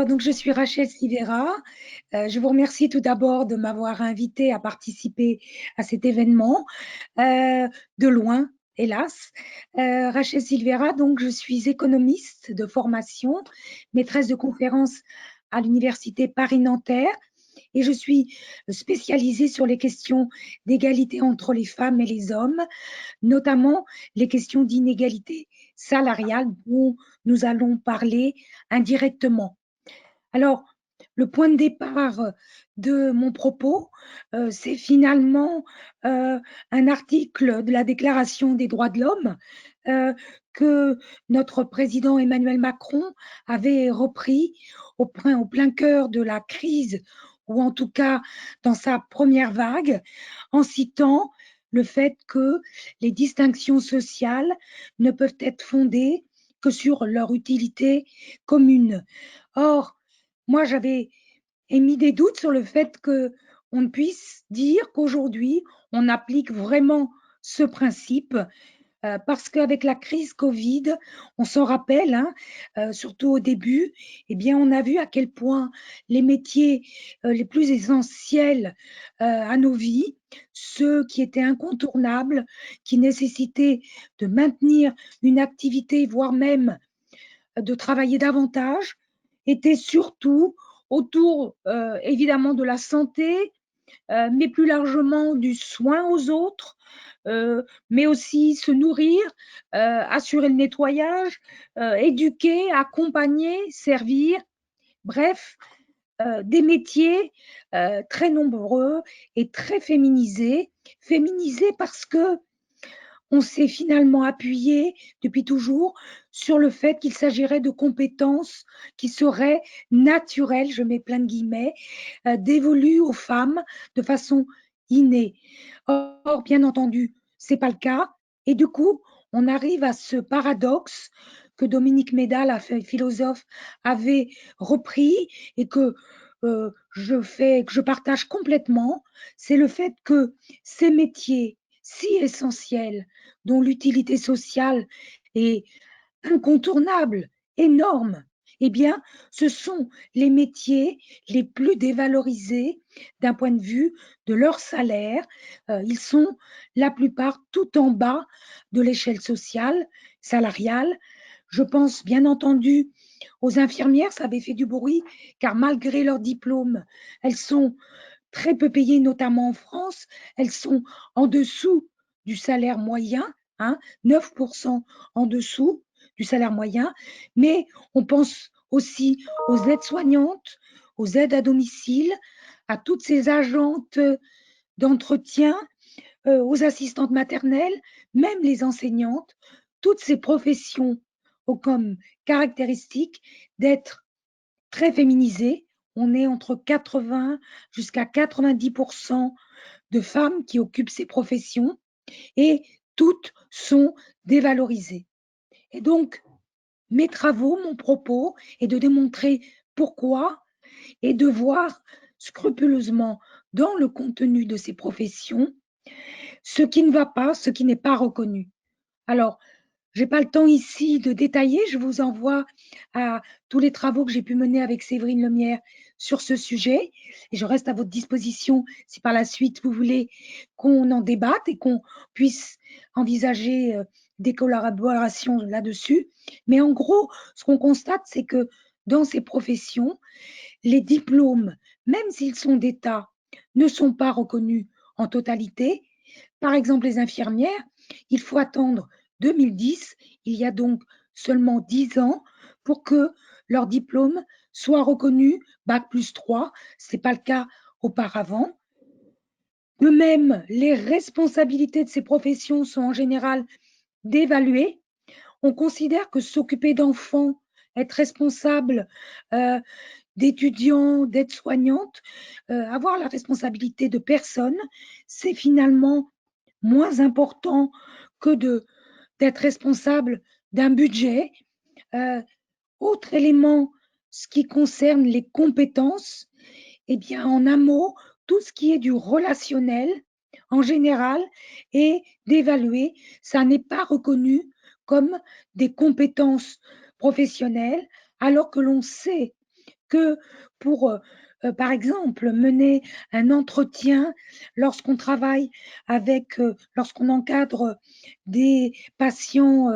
Alors, donc, je suis Rachel Silveira. Je vous remercie tout d'abord de m'avoir invitée à participer à cet événement, de loin, hélas. Rachel Silveira, donc, je suis économiste de formation, maîtresse de conférences à l'Université Paris-Nanterre et je suis spécialisée sur les questions d'égalité entre les femmes et les hommes, notamment les questions d'inégalité salariale dont nous allons parler indirectement. Alors, le point de départ de mon propos, c'est finalement un article de la Déclaration des droits de l'homme que notre président Emmanuel Macron avait repris au plein cœur de la crise, ou en tout cas dans sa première vague, en citant le fait que les distinctions sociales ne peuvent être fondées que sur leur utilité commune. Or, moi, j'avais émis des doutes sur le fait qu'on ne puisse dire qu'aujourd'hui, on applique vraiment ce principe, parce qu'avec la crise Covid, on s'en rappelle, hein, surtout au début, eh bien, on a vu à quel point les métiers les plus essentiels à nos vies, ceux qui étaient incontournables, qui nécessitaient de maintenir une activité, voire même de travailler davantage, était surtout autour évidemment de la santé, mais plus largement du soin aux autres, mais aussi se nourrir, assurer le nettoyage, éduquer, accompagner, servir, bref, des métiers très nombreux et très féminisés. Féminisés parce que on s'est finalement appuyé depuis toujours sur le fait qu'il s'agirait de compétences qui seraient naturelles, je mets plein de guillemets, dévolues aux femmes de façon innée. Or, bien entendu, ce n'est pas le cas. Et du coup, on arrive à ce paradoxe que Dominique Méda, la philosophe, avait repris et que je partage complètement, c'est le fait que ces métiers si essentiels, dont l'utilité sociale est incontournable, énorme, eh bien, ce sont les métiers les plus dévalorisés d'un point de vue de leur salaire. Ils sont la plupart tout en bas de l'échelle sociale, salariale. Je pense bien entendu aux infirmières, ça avait fait du bruit, car malgré leur diplôme, elles sont très peu payées, notamment en France. Elles sont en dessous du salaire moyen, hein, 9% en dessous du salaire moyen, mais on pense aussi aux aides-soignantes, aux aides à domicile, à toutes ces agentes d'entretien, aux assistantes maternelles, même les enseignantes, toutes ces professions ont comme caractéristique d'être très féminisées. On est entre 80 jusqu'à 90% de femmes qui occupent ces professions et toutes sont dévalorisées. Et donc, mes travaux, mon propos est de démontrer pourquoi et de voir scrupuleusement dans le contenu de ces professions ce qui ne va pas, ce qui n'est pas reconnu. Alors, je n'ai pas le temps ici de détailler, je vous envoie à tous les travaux que j'ai pu mener avec Séverine Lemierre sur ce sujet et je reste à votre disposition si par la suite vous voulez qu'on en débatte et qu'on puisse envisager des collaborations là-dessus. Mais en gros, ce qu'on constate, c'est que dans ces professions, les diplômes, même s'ils sont d'État, ne sont pas reconnus en totalité. Par exemple, les infirmières, il faut attendre 2010, il y a donc seulement 10 ans, pour que leur diplôme soit reconnu Bac+3. Ce n'est pas le cas auparavant. De même, les responsabilités de ces professions sont en général dévaluées. On considère que s'occuper d'enfants, être responsable d'étudiants, d'aides-soignantes, avoir la responsabilité de personnes, c'est finalement moins important que d'être responsable d'un budget. Autre élément, ce qui concerne les compétences, eh bien, en un mot, tout ce qui est du relationnel, en général, est d'évaluer. Ça n'est pas reconnu comme des compétences professionnelles, alors que l'on sait que pour, par exemple, mener un entretien lorsqu'on travaille avec, lorsqu'on encadre des patients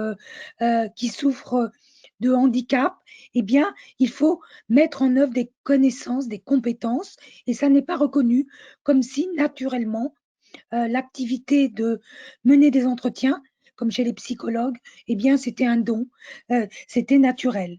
qui souffrent de handicap, eh bien, il faut mettre en œuvre des connaissances, des compétences, et ça n'est pas reconnu, comme si naturellement l'activité de mener des entretiens, comme chez les psychologues, eh bien, c'était un don, c'était naturel.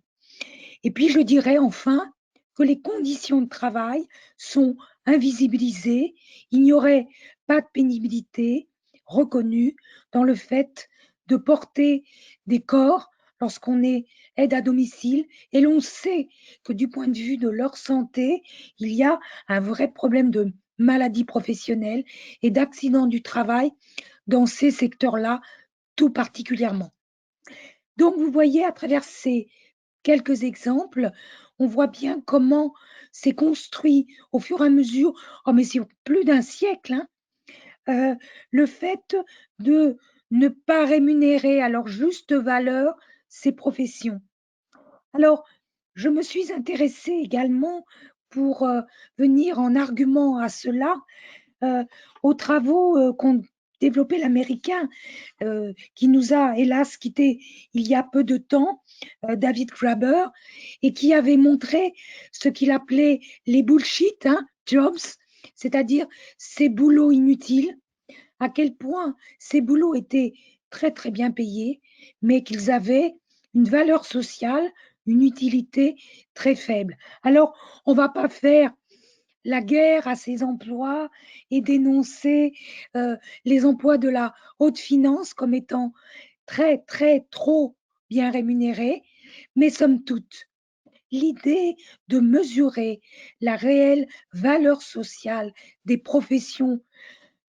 Et puis, je dirais enfin que les conditions de travail sont invisibilisées. Il n'y aurait pas de pénibilité reconnue dans le fait de porter des corps lorsqu'on est aide à domicile. Et l'on sait que du point de vue de leur santé, il y a un vrai problème de maladie professionnelle et d'accidents du travail dans ces secteurs-là tout particulièrement. Donc, vous voyez, à travers ces quelques exemples, on voit bien comment c'est construit au fur et à mesure, oh, mais c'est plus d'un siècle, hein, le fait de ne pas rémunérer à leur juste valeur ces professions. Alors, je me suis intéressée également pour venir en argument à cela euh, aux travaux qu'ont développé l'Américain qui nous a hélas quitté il y a peu de temps, David Graeber, et qui avait montré ce qu'il appelait les bullshit jobs, c'est-à-dire ces boulots inutiles, à quel point ces boulots étaient très très bien payés, mais qu'ils avaient une valeur sociale, une utilité très faible. Alors, on ne va pas faire la guerre à ces emplois et dénoncer les emplois de la haute finance comme étant très, très, trop bien rémunérés, mais somme toute, l'idée de mesurer la réelle valeur sociale des professions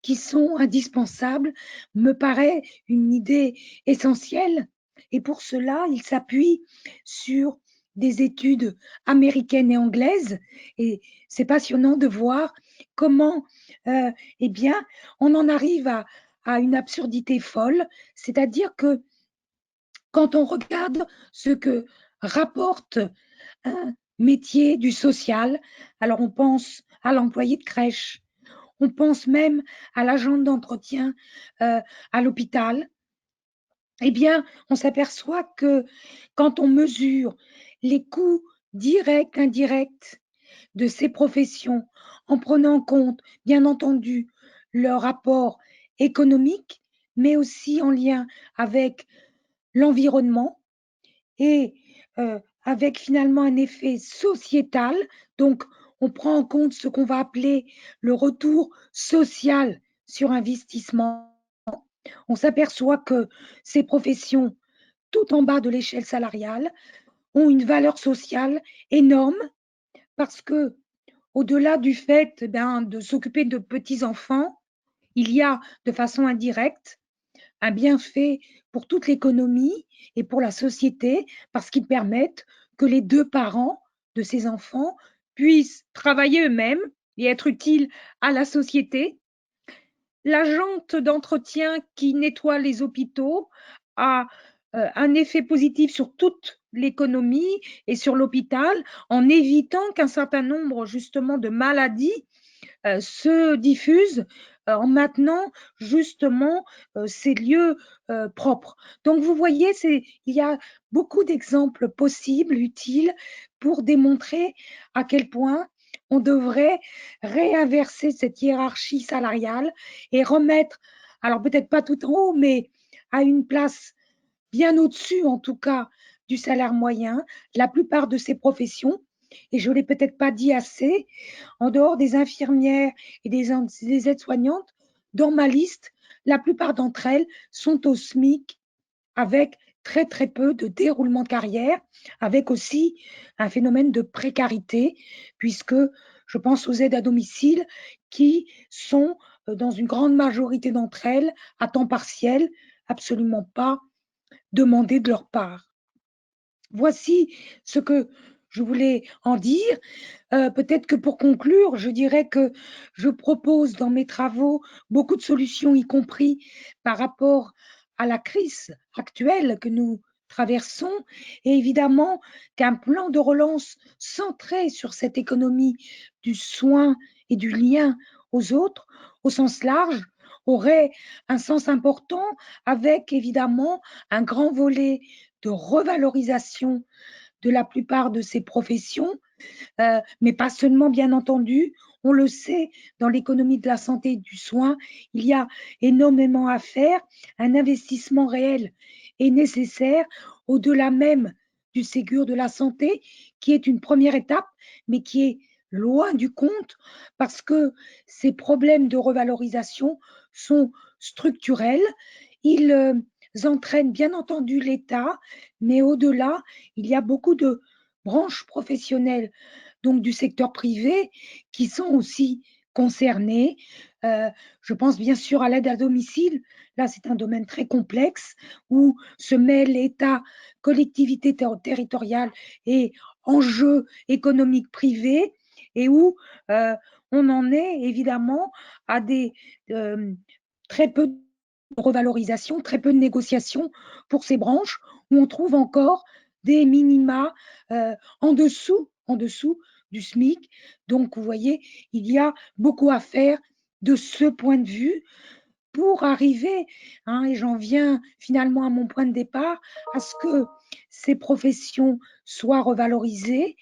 qui sont indispensables me paraît une idée essentielle. Et pour cela, il s'appuie sur des études américaines et anglaises. Et c'est passionnant de voir comment, eh bien, on en arrive à une absurdité folle. C'est-à-dire que quand on regarde ce que rapporte un métier du social, alors on pense à l'employé de crèche, on pense même à l'agent d'entretien à l'hôpital, eh bien, on s'aperçoit que quand on mesure les coûts directs, indirects de ces professions, en prenant en compte, bien entendu, leur rapport économique, mais aussi en lien avec l'environnement et avec finalement un effet sociétal. Donc, on prend en compte ce qu'on va appeler le retour social sur investissement. On s'aperçoit que ces professions, tout en bas de l'échelle salariale, ont une valeur sociale énorme parce que, au-delà du fait de s'occuper de petits-enfants, il y a de façon indirecte un bienfait pour toute l'économie et pour la société parce qu'ils permettent que les deux parents de ces enfants puissent travailler eux-mêmes et être utiles à la société. L'agente d'entretien qui nettoie les hôpitaux a un effet positif sur toute l'économie et sur l'hôpital en évitant qu'un certain nombre justement de maladies se diffusent en maintenant justement ces lieux propres. Donc vous voyez, il y a beaucoup d'exemples possibles, utiles, pour démontrer à quel point on devrait réinverser cette hiérarchie salariale et remettre, alors peut-être pas tout en haut, mais à une place bien au-dessus en tout cas du salaire moyen, la plupart de ces professions, et je ne l'ai peut-être pas dit assez, en dehors des infirmières et des aides-soignantes, dans ma liste, la plupart d'entre elles sont au SMIC avec très très peu de déroulement de carrière, avec aussi un phénomène de précarité, puisque je pense aux aides à domicile qui sont, dans une grande majorité d'entre elles, à temps partiel, absolument pas demandées de leur part. Voici ce que je voulais en dire. Peut-être que pour conclure, je dirais que je propose dans mes travaux beaucoup de solutions, y compris par rapport à la crise actuelle que nous traversons, et évidemment qu'un plan de relance centré sur cette économie du soin et du lien aux autres, au sens large, aurait un sens important, avec évidemment un grand volet de revalorisation de la plupart de ces professions, mais pas seulement, bien entendu. On le sait, dans l'économie de la santé et du soin, il y a énormément à faire. Un investissement réel est nécessaire, au-delà même du Ségur de la santé, qui est une première étape, mais qui est loin du compte, parce que ces problèmes de revalorisation sont structurels. Ils entraînent bien entendu l'État, mais au-delà, il y a beaucoup de branches professionnelles, donc du secteur privé, qui sont aussi concernés. Je pense bien sûr à l'aide à domicile. Là, c'est un domaine très complexe où se mêlent l'État, collectivités territoriales et enjeux économiques privés, et où on en est évidemment à des très peu de revalorisation, très peu de négociations pour ces branches où on trouve encore des minima en dessous du SMIC. Donc, vous voyez, il y a beaucoup à faire de ce point de vue pour arriver, et j'en viens finalement à mon point de départ, à ce que ces professions soient revalorisées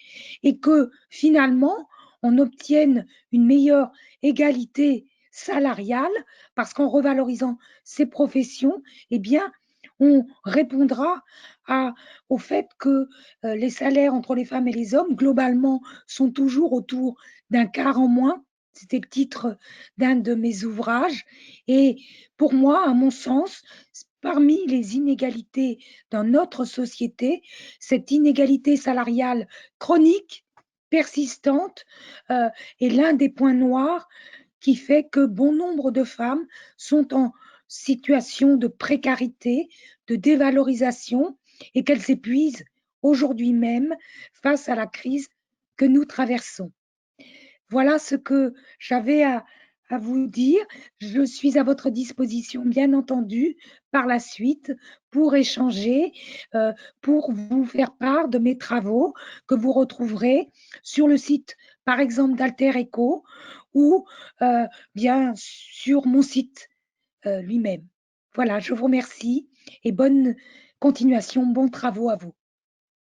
et que finalement, on obtienne une meilleure égalité salariale, parce qu'en revalorisant ces professions, eh bien, on répondra au fait que les salaires entre les femmes et les hommes, globalement, sont toujours autour d'un quart en moins. C'était le titre d'un de mes ouvrages. Et pour moi, à mon sens, parmi les inégalités dans notre société, cette inégalité salariale chronique, persistante, est l'un des points noirs qui fait que bon nombre de femmes sont en situation de précarité, de dévalorisation, et qu'elles s'épuisent aujourd'hui même face à la crise que nous traversons. Voilà ce que j'avais à vous dire. Je suis à votre disposition, bien entendu, par la suite, pour échanger, pour vous faire part de mes travaux que vous retrouverez sur le site, par exemple, d'Alter Echo, ou bien sur mon site lui-même. Voilà, je vous remercie et bonne continuation, bons travaux à vous.